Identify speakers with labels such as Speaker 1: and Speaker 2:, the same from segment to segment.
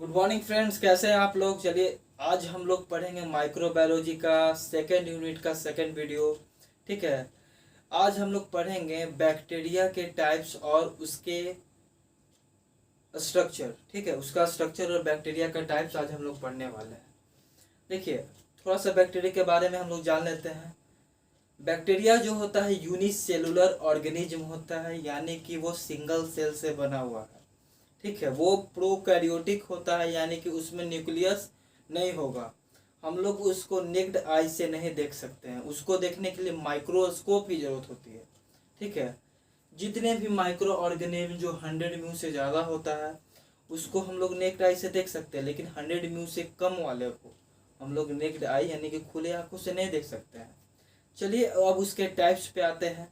Speaker 1: Good morning friends, कैसे हैं आप लोग। चलिए आज हम लोग पढ़ेंगे माइक्रोबायोलॉजी का सेकेंड यूनिट का सेकेंड वीडियो। ठीक है, आज हम लोग पढ़ेंगे बैक्टीरिया के टाइप्स और उसके स्ट्रक्चर। ठीक है, उसका स्ट्रक्चर और बैक्टीरिया का टाइप्स आज हम लोग पढ़ने वाले हैं। देखिए थोड़ा सा बैक्टीरिया के बारे में हम लोग जान लेते हैं। बैक्टीरिया जो होता है यूनिसेलुलर ऑर्गेनिज्म होता है, यानी कि वो सिंगल सेल से बना हुआ है। ठीक है, वो प्रोकैरियोटिक होता है, यानी कि उसमें न्यूक्लियस नहीं होगा। हम लोग उसको नेक्ड आई से नहीं देख सकते हैं, उसको देखने के लिए माइक्रोस्कोप की जरूरत होती है। ठीक है, जितने भी माइक्रो ऑर्गेनिज्म जो 100 म्यू से ज़्यादा होता है उसको हम लोग नेक्ड आई से देख सकते हैं, लेकिन 100 म्यू से कम वाले को हम लोग नेक्ड आई यानी कि खुले आंखों से नहीं देख सकते हैं। चलिए अब उसके टाइप्स पे आते हैं।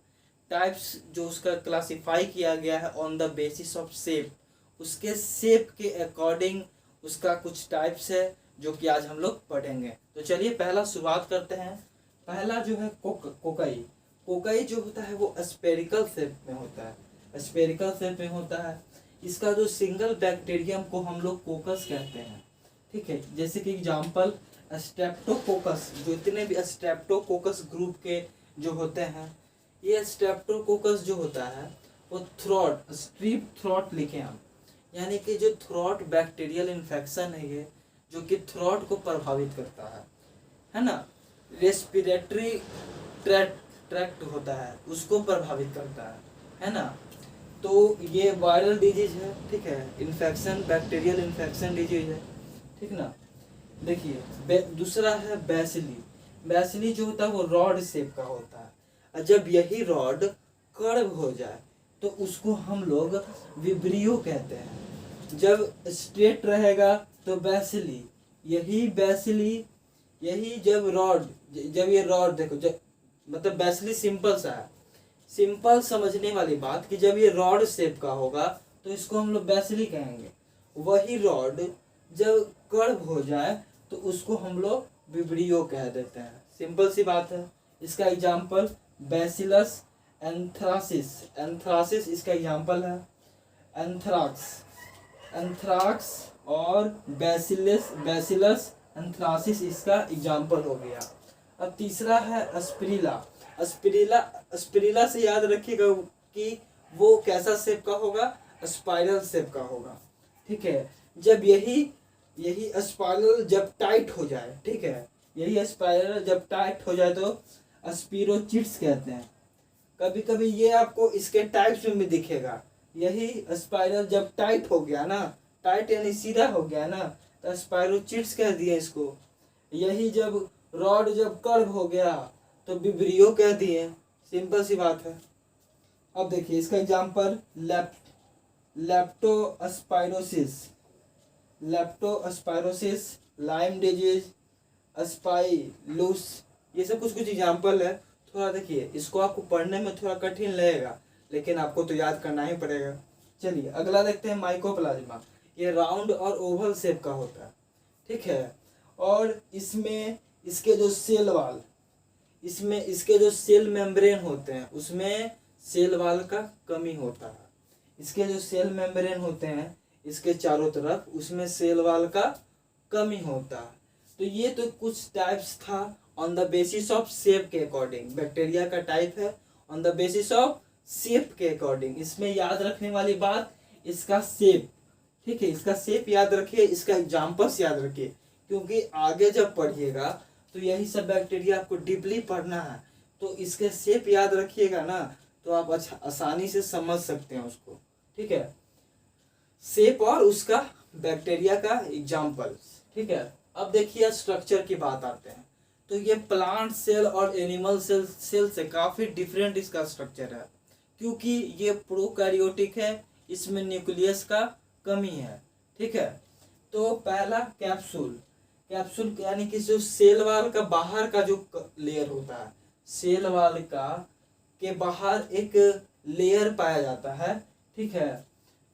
Speaker 1: टाइप्स जो उसका क्लासिफाई किया गया है on the basis of shape, उसके शेप के अकॉर्डिंग उसका कुछ टाइप्स है जो कि आज हम लोग पढ़ेंगे। तो चलिए पहला शुरुआत करते हैं। पहला जो है कोकाई। कोकाई जो होता है वो स्पेरिकल शेप में होता है, स्पेरिकल शेप में होता है। इसका जो सिंगल बैक्टीरियम को हम लोग कोकस कहते हैं। ठीक है, जैसे कि एग्जाम्पल स्ट्रेप्टोकोकस, जो इतने भी स्ट्रेप्टोकोकस ग्रुप के जो होते हैं, ये स्ट्रेप्टोकोकस जो होता है वो थ्रॉट स्ट्रीप थ्रॉट लिखे हम, यानी कि जो थ्रॉट बैक्टीरियल इन्फेक्शन है ये, जो कि थ्रॉट को प्रभावित करता है ना। रेस्पिरेटरी ट्रैक्ट होता है उसको प्रभावित करता है ना। तो ये वायरल डिजीज है। ठीक है, इन्फेक्शन बैक्टीरियल इन्फेक्शन डिजीज है। ठीक ना। देखिए दूसरा है बैसिली। बैसिली जो होता है वो रॉड शेप का होता है, और जब यही रॉड कर्व हो जाए तो उसको हम लोग विब्रियो कहते हैं। जब स्ट्रेट रहेगा तो बैसिली, यही बैसिली, यही जब रॉड, जब ये रॉड देखो, जब मतलब बैसिली सिंपल सा है, सिंपल समझने वाली बात कि जब ये रॉड शेप का होगा तो इसको हम लोग बैसिली कहेंगे। वही रॉड जब कर्व हो जाए तो उसको हम लोग विब्रियो कह देते हैं। सिंपल सी बात है। इसका एग्जाम्पल बैसिलस एंथ्रासिस, एंथ्रासिस इसका एग्जाम्पल है। एंथ्राक्स, एंथ्राक्स और बैसिलस, बैसिलस एंथ्रासिस इसका एग्जाम्पल हो गया। अब तीसरा है अस्पिरिला। अस्पिरिला, अस्पिरिला से याद रखिएगा कि वो कैसा शेप का होगा, स्पाइरल शेप का होगा। ठीक है, जब यही स्पाइरल जब टाइट हो जाए, ठीक है, यही स्पाइरल जब टाइट हो जाए तो स्पिरोचिट्स कहते हैं। कभी कभी ये आपको इसके टाइप्स में भी दिखेगा। यही स्पाइरल जब टाइट हो गया ना, टाइट यानी सीधा हो गया ना, तो स्पाइरोचिट्स कह दिए इसको। यही जब रॉड जब कर्व हो गया तो विब्रियो कह दिए। सिंपल सी बात है। अब देखिए इसका example leptospirosis, leptospirosis, Lyme disease, स्पाइलुस, ये सब कुछ कुछ एग्जांपल है। थोड़ा देखिए इसको आपको पढ़ने में थोड़ा कठिन लगेगा, लेकिन आपको तो याद करना ही पड़ेगा। चलिए अगला देखते हैं माइकोप्लाज्मा। ये राउंड और ओवल शेप का होता है। ठीक है, और इसमें इसके जो सेल वाल, इसमें इसके जो सेल मेम्ब्रेन होते हैं उसमें सेल वाल का कमी होता है। इसके जो सेल मेम्ब्रेन होते हैं इसके चारों तरफ, उसमें सेल वाल का कमी होता है। तो ये तो कुछ टाइप्स था on the basis of shape के अकॉर्डिंग। बैक्टीरिया का टाइप है on the basis of shape के अकॉर्डिंग। इसमें याद रखने वाली बात इसका शेप। ठीक है, इसका शेप याद रखिए, इसका एग्जाम्पल्स याद रखिए, क्योंकि आगे जब पढ़िएगा तो यही सब बैक्टीरिया आपको डीपली पढ़ना है। तो इसके शेप याद रखिएगा ना, तो आप अच्छा आसानी से समझ सकते हैं उसको। ठीक है, शेप और उसका बैक्टीरिया का एग्जाम्पल। ठीक है, अब देखिए स्ट्रक्चर की बात आते हैं। तो ये प्लांट सेल और एनिमल सेल से काफी डिफरेंट इसका स्ट्रक्चर है, क्योंकि ये प्रोकैरियोटिक है, इसमें न्यूक्लियस का कमी है। ठीक है, तो पहला कैप्सूल, कैप्सूल यानी कि जो सेल वाल का बाहर का जो लेयर होता है, सेल वाल का के बाहर एक लेयर पाया जाता है। ठीक है,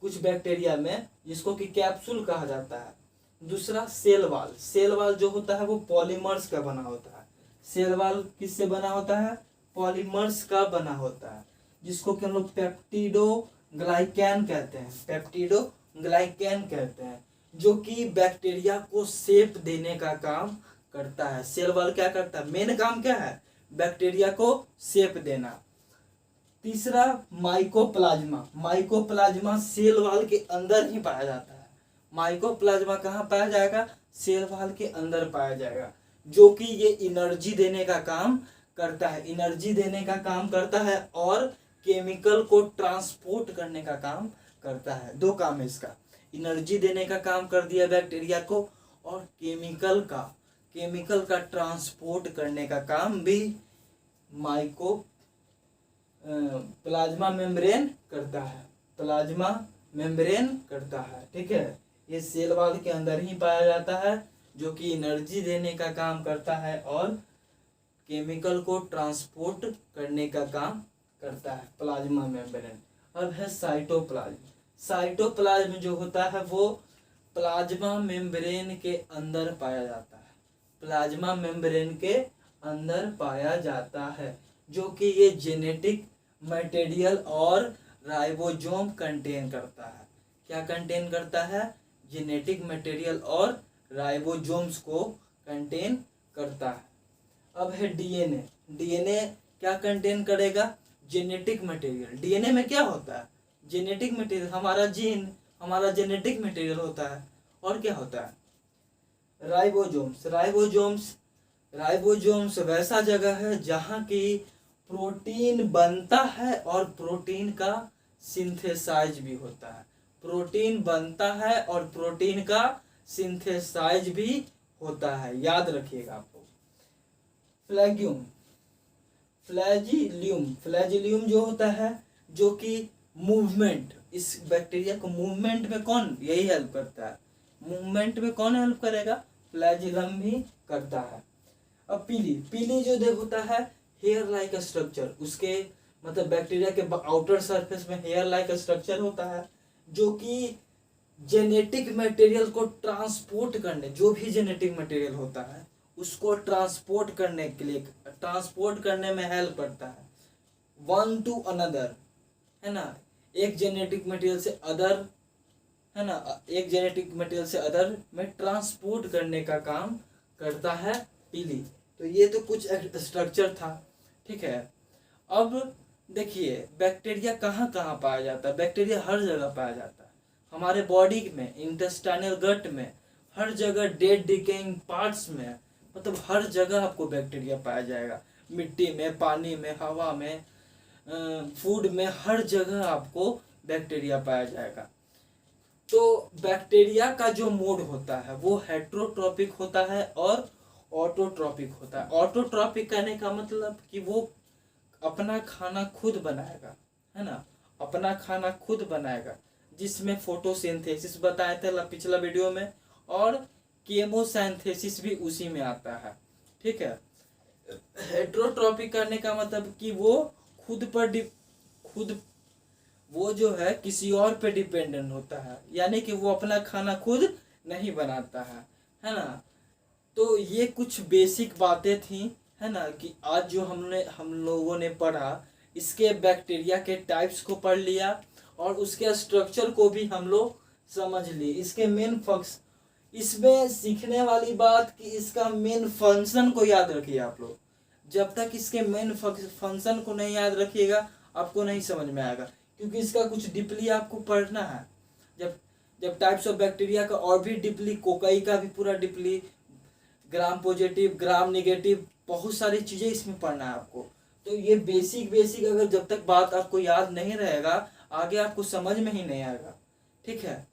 Speaker 1: कुछ बैक्टीरिया में, जिसको कि कैप्सूल कहा जाता है। दूसरा सेल वाल, सेल वाल जो होता है वो पॉलीमर्स का बना होता है। सेल वाल किससे बना होता है, पॉलीमर्स का बना होता है, जिसको कि हम लोग पेप्टिडो ग्लाइकैन कहते हैं, पेप्टिडो ग्लाइकैन कहते हैं। जो कि बैक्टीरिया को शेप देने का काम करता है। सेल वॉल क्या करता है, मेन काम क्या है, बैक्टीरिया को शेप देना। तीसरा माइकोप्लाज्मा। माइकोप्लाज्मा सेल वॉल के अंदर ही पाया जाता है। माइकोप्लाज्मा कहाँ पाया जाएगा, सेल वॉल के अंदर पाया जाएगा, जो कि ये एनर्जी देने का काम करता है, एनर्जी देने का काम करता है और केमिकल को ट्रांसपोर्ट करने का काम करता है। दो काम है इसका, एनर्जी देने का काम कर दिया बैक्टीरिया को और केमिकल का ट्रांसपोर्ट करने का काम भी माइको प्लाज्मा मेम्ब्रेन करता है। प्लाज्मा मेम्ब्रेन करता है, ठीक है। ये सेल वॉल के अंदर ही पाया जाता है, जो कि एनर्जी देने का काम करता है और केमिकल को ट्रांसपोर्ट करने का काम करता है, प्लाज्मा मेम्ब्रेन। अब है साइटोप्लाज्म। साइटोप्लाज्म जो होता है वो प्लाज्मा मेम्ब्रेन के अंदर पाया जाता है, प्लाज्मा मेम्ब्रेन के अंदर पाया जाता है, जो कि ये जेनेटिक मटेरियल और राइबोसोम कंटेन करता है। क्या कंटेन करता है, जेनेटिक मटेरियल और राइबोसोम्स को कंटेन करता है। अब है डीएनए। डीएनए क्या कंटेन करेगा, जेनेटिक मटेरियल। डीएनए में क्या होता है, जेनेटिक मटेरियल, हमारा जीन हमारा जेनेटिक मटेरियल होता है। और क्या होता है, राइबोसोम्स। राइबोसोम्स वैसा जगह है जहाँ की प्रोटीन बनता है और प्रोटीन का सिंथेसाइज भी होता है। प्रोटीन बनता है और प्रोटीन का सिंथेसाइज भी होता है, याद रखिएगा आपको। फ्लैजिलियम जो होता है, जो कि मूवमेंट, इस बैक्टीरिया को मूवमेंट में कौन यही हेल्प करता है, मूवमेंट में कौन हेल्प करेगा, फ्लैजिलम भी करता है। अब पीली जो देख होता है हेयर लाइक स्ट्रक्चर, उसके मतलब बैक्टीरिया के आउटर सरफेस में हेयर लाइक स्ट्रक्चर होता है, जो कि जेनेटिक मटेरियल को ट्रांसपोर्ट करने, जो भी जेनेटिक मटेरियल होता है उसको ट्रांसपोर्ट करने के लिए, ट्रांसपोर्ट करने में हेल्प करता है, वन टू अनदर, है ना, एक जेनेटिक मटेरियल से अदर, है ना, एक जेनेटिक मटेरियल से अदर में ट्रांसपोर्ट करने का काम करता है पीली। तो ये तो कुछ स्ट्रक्चर था, ठीक है। अब देखिए बैक्टीरिया कहाँ कहाँ पाया जाता है, बैक्टीरिया हर जगह पाया जाता है, हमारे बॉडी में, इंटेस्टाइनल गट में, हर जगह, डेड डिकेइंग पार्ट्स में, मतलब हर जगह आपको बैक्टीरिया पाया जाएगा। मिट्टी में, पानी में, हवा में, फूड में, हर जगह आपको बैक्टीरिया पाया जाएगा। तो बैक्टीरिया का जो मोड होता है वो हेट्रोट्रॉपिक होता है और ऑटोट्रॉपिक होता है। ऑटोट्रॉपिक कहने का मतलब कि वो अपना खाना खुद बनाएगा, है ना, अपना खाना खुद बनाएगा, जिसमें फोटोसिंथेसिस बताए थे पिछला वीडियो में, और केमोसिंथेसिस भी उसी में आता है, ठीक है। हेट्रोट्रॉपिक करने का मतलब कि वो खुद वो जो है किसी और पे डिपेंडेंट होता है, यानी कि वो अपना खाना खुद नहीं बनाता है ना। तो ये कुछ बेसिक बातें थी, है ना, कि आज जो हम लोगों ने पढ़ा, इसके बैक्टीरिया के टाइप्स को पढ़ लिया और उसके स्ट्रक्चर को भी हम लोग समझ लिए। इसके मेन इसमें सीखने वाली बात कि इसका मेन फंक्शन को याद रखिए आप लोग। जब तक इसके मेन फंक्शन को नहीं याद रखिएगा आपको नहीं समझ में आएगा, क्योंकि इसका कुछ डीपली आपको पढ़ना है। जब टाइप्स ऑफ बैक्टीरिया का और भी डीपली, कोकाई का भी पूरा deeply, gram positive, gram negative, बहुत सारी चीज़ें इसमें पढ़ना है आपको। तो ये बेसिक अगर जब तक बात आपको याद नहीं रहेगा आगे आपको समझ में ही नहीं आएगा, ठीक है।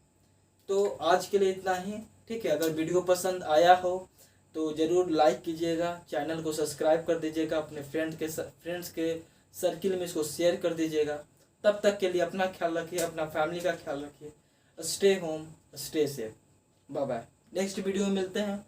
Speaker 1: तो आज के लिए इतना ही, ठीक है। अगर वीडियो पसंद आया हो तो ज़रूर लाइक कीजिएगा, चैनल को सब्सक्राइब कर दीजिएगा, अपने फ्रेंड्स के सर्किल में इसको शेयर कर दीजिएगा। तब तक के लिए अपना ख्याल रखिए, अपना फैमिली का ख्याल रखिए। Stay home, stay safe, bye bye. Next video में मिलते हैं।